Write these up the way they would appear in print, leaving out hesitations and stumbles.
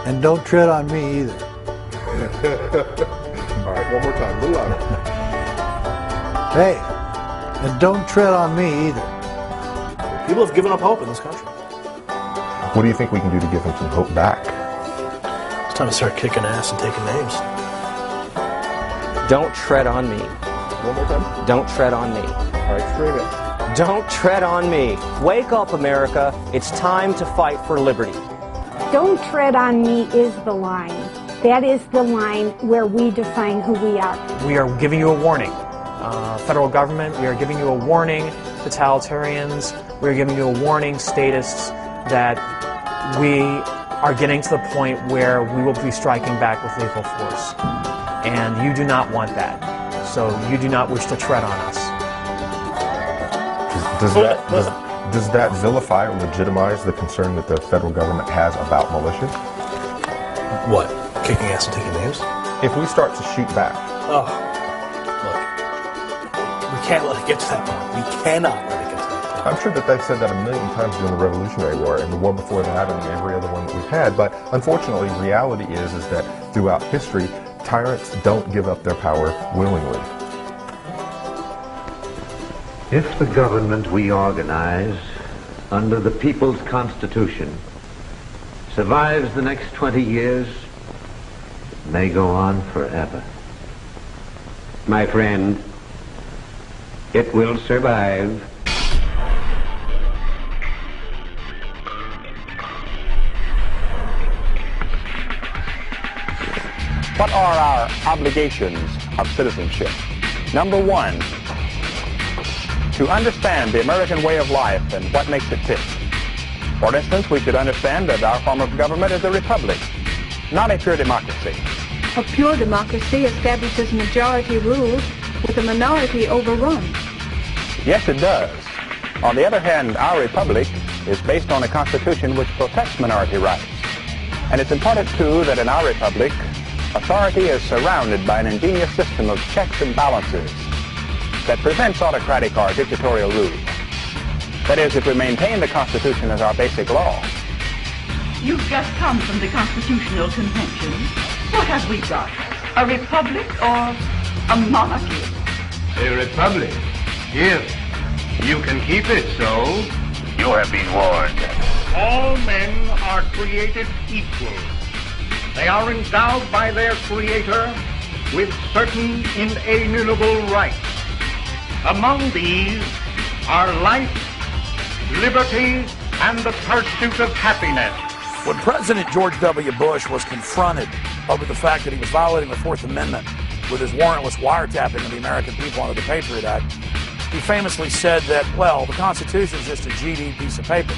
And don't tread on me either. All right, one more time, a little louder. Hey, and don't tread on me either. People have given up hope in this country. What do you think we can do to give them some hope back? It's time to start kicking ass and taking names. Don't tread on me. One more time. Don't tread on me. All right, scream it. Don't tread on me. Wake up, America. It's time to fight for liberty. Don't tread on me is the line. That is the line where we define who we are. We are giving you a warning. Federal government, we are giving you a warning. Totalitarians, we are giving you a warning. Statists, that we are getting to the point where we will be striking back with lethal force. And you do not want that. So you do not wish to tread on us. Does that vilify or legitimize the concern that the federal government has about militias? What? Kicking ass and taking names? If we start to shoot back. Oh, look. We can't let it get to that point. We cannot let it get to that point. I'm sure that they've said that a million times during the Revolutionary War and the war before that and every other one that we've had. But unfortunately, reality is that throughout history, tyrants don't give up their power willingly. If the government we organize under the People's Constitution survives the next 20 years, it may go on forever. My friend, it will survive. What are our obligations of citizenship? Number one, to understand the American way of life and what makes it tick. For instance, we should understand that our form of government is a republic, not a pure democracy. A pure democracy establishes majority rule with a minority overrun. Yes, it does. On the other hand, our republic is based on a constitution which protects minority rights. And it's important, too, that in our republic, authority is surrounded by an ingenious system of checks and balances that prevents autocratic or dictatorial rule. That is, if we maintain the Constitution as our basic law. You've just come from the Constitutional Convention. What have we got? A republic or a monarchy? A republic. If you can keep it so. You have been warned. All men are created equal. They are endowed by their Creator with certain inalienable rights. Among these are life, liberty, and the pursuit of happiness. When President George W. Bush was confronted over the fact that he was violating the Fourth Amendment with his warrantless wiretapping of the American people under the Patriot Act, he famously said that, well, the Constitution is just a GD piece of paper.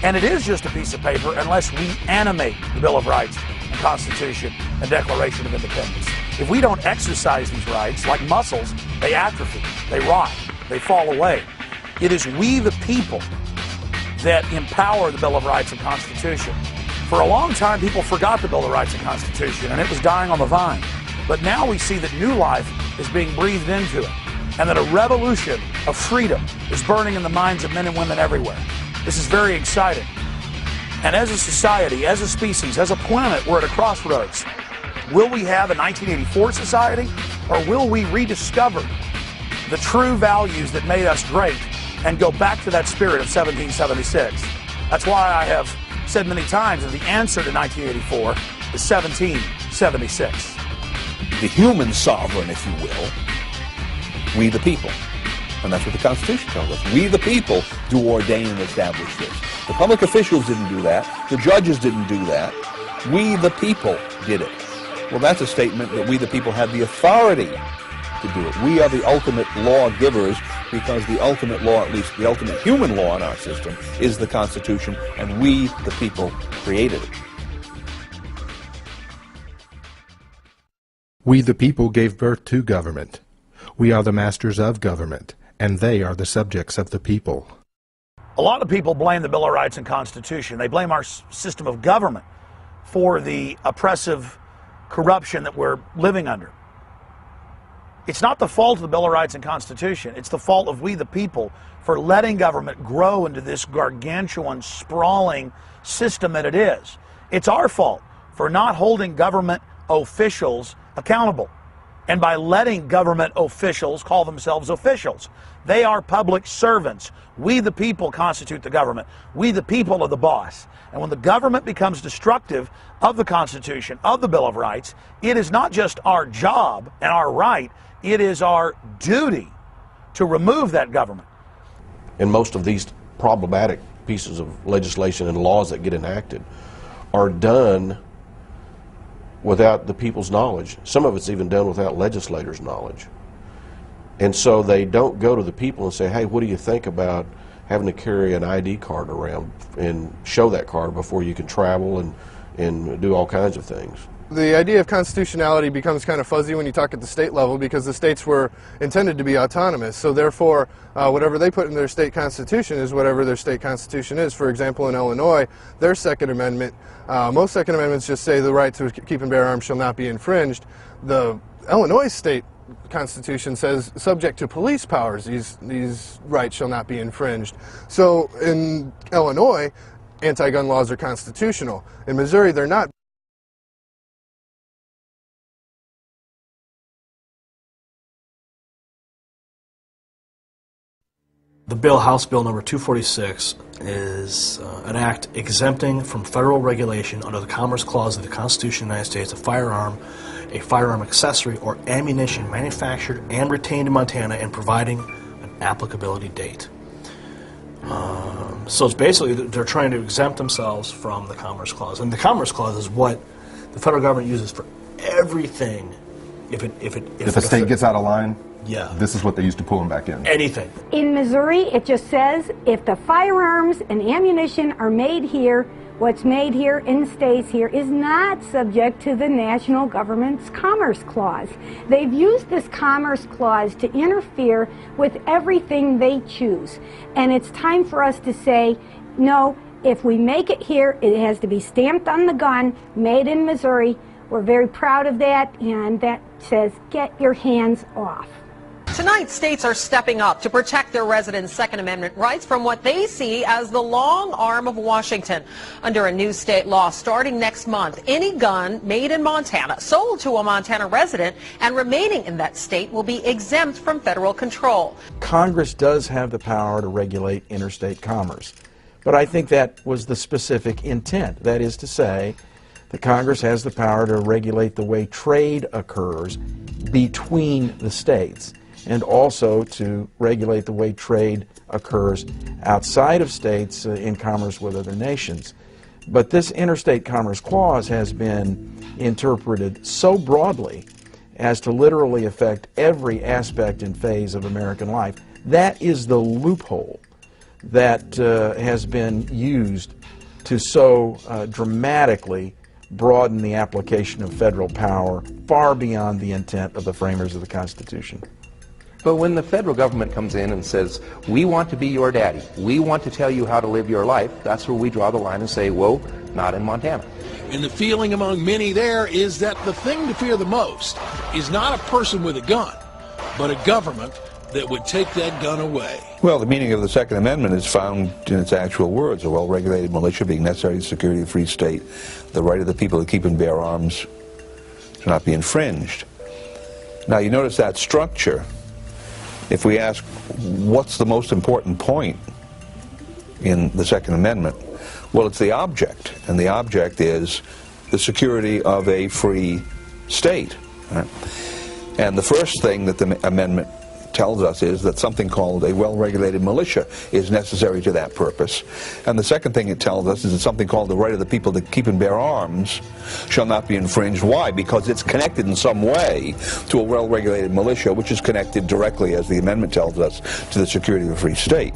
And it is just a piece of paper unless we animate the Bill of Rights and Constitution and Declaration of Independence. If we don't exercise these rights, like muscles, they atrophy, they rot, they fall away. It is we the people that empower the Bill of Rights and Constitution. For a long time, people forgot the Bill of Rights and Constitution, and it was dying on the vine. But now we see that new life is being breathed into it, and that a revolution of freedom is burning in the minds of men and women everywhere. This is very exciting. And as a society, as a species, as a planet, we're at a crossroads. Will we have a 1984 society, or will we rediscover the true values that made us great and go back to that spirit of 1776? That's why I have said many times that the answer to 1984 is 1776. The human sovereign, if you will, we the people. And that's what the Constitution tells us. We the people do ordain and establish this. The public officials didn't do that. The judges didn't do that. We the people did it. Well, that's a statement that we the people have the authority to do it. We are the ultimate lawgivers because the ultimate law, at least the ultimate human law in our system, is the Constitution, and we the people created it. We the people gave birth to government. We are the masters of government, and they are the subjects of the people. A lot of people blame the Bill of Rights and Constitution. They blame our system of government for the oppressive corruption that we're living under. It's not the fault of the Bill of Rights and Constitution. It's the fault of we the people for letting government grow into this gargantuan, sprawling system that it is. It's our fault. for not holding government officials accountable, and by letting government officials call themselves officials. They are public servants. We the people constitute the government. We the people are the boss. And when the government becomes destructive of the Constitution, of the Bill of Rights, it is not just our job and our right, it is our duty to remove that government. And most of these problematic pieces of legislation and laws that get enacted are done without the people's knowledge. Some of it's even done without legislators' knowledge. And so they don't go to the people and say, hey, what do you think about having to carry an ID card around and show that card before you can travel and do all kinds of things. The idea of constitutionality becomes kind of fuzzy when you talk at the state level because the states were intended to be autonomous. So therefore, whatever they put in their state constitution is whatever their state constitution is. For example, in Illinois, their Second Amendment, most Second Amendments just say the right to keep and bear arms shall not be infringed. The Illinois state Constitution says subject to police powers, these rights shall not be infringed. So in Illinois, anti-gun laws are constitutional. In Missouri, they're not. The bill, House Bill number 246, is an act exempting from federal regulation under the Commerce Clause of the Constitution of the United States a firearm accessory, or ammunition manufactured and retained in Montana, and providing an applicability date. So it's basically they're trying to exempt themselves from the Commerce Clause, and the Commerce Clause is what the federal government uses for everything. If a state gets out of line, yeah, this is what they use to pull them back in. Anything. In Missouri, it just says if the firearms and ammunition are made here, what's made here and stays here is not subject to the national government's Commerce Clause. They've used this Commerce Clause to interfere with everything they choose. And it's time for us to say, no, if we make it here, it has to be stamped on the gun, made in Missouri. We're very proud of that, and that says, get your hands off. Tonight, states are stepping up to protect their residents' Second Amendment rights from what they see as the long arm of Washington. Under a new state law starting next month, any gun made in Montana, sold to a Montana resident, and remaining in that state will be exempt from federal control. Congress does have the power to regulate interstate commerce, but I think that was the specific intent. That is to say, that Congress has the power to regulate the way trade occurs between the states, and also to regulate the way trade occurs outside of states in commerce with other nations. But this Interstate Commerce Clause has been interpreted so broadly as to literally affect every aspect and phase of American life. That is the loophole that has been used to so dramatically broaden the application of federal power far beyond the intent of the framers of the Constitution. But when the federal government comes in and says, we want to be your daddy, we want to tell you how to live your life, that's where we draw the line and say, whoa, not in Montana. And the feeling among many there is that the thing to fear the most is not a person with a gun, but a government that would take that gun away. Well, the meaning of the Second Amendment is found in its actual words: a well-regulated militia being necessary to the security of the free state, the right of the people to keep and bear arms to not be infringed. Now, you notice that structure. If we ask what's the most important point in the Second Amendment, well, it's the object, and the object is the security of a free state. Right? And the first thing that the amendment tells us is that something called a well-regulated militia is necessary to that purpose. And the second thing it tells us is that something called the right of the people to keep and bear arms shall not be infringed. Why? Because it's connected in some way to a well-regulated militia, which is connected directly, as the amendment tells us, to the security of a free state.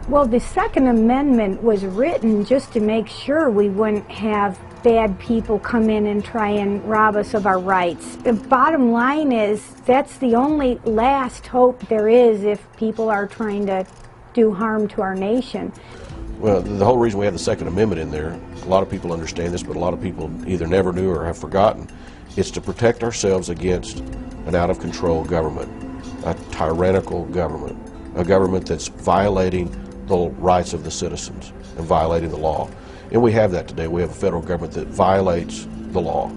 Well, the Second Amendment was written just to make sure we wouldn't have bad people come in and try and rob us of our rights. The bottom line is that's the only last hope there is if people are trying to do harm to our nation. Well, the whole reason we have the Second Amendment in there, a lot of people understand this, but a lot of people either never knew or have forgotten, it's to protect ourselves against an out-of-control government, a tyrannical government, a government that's violating the rights of the citizens and violating the law. And we have that today. We have a federal government that violates the law.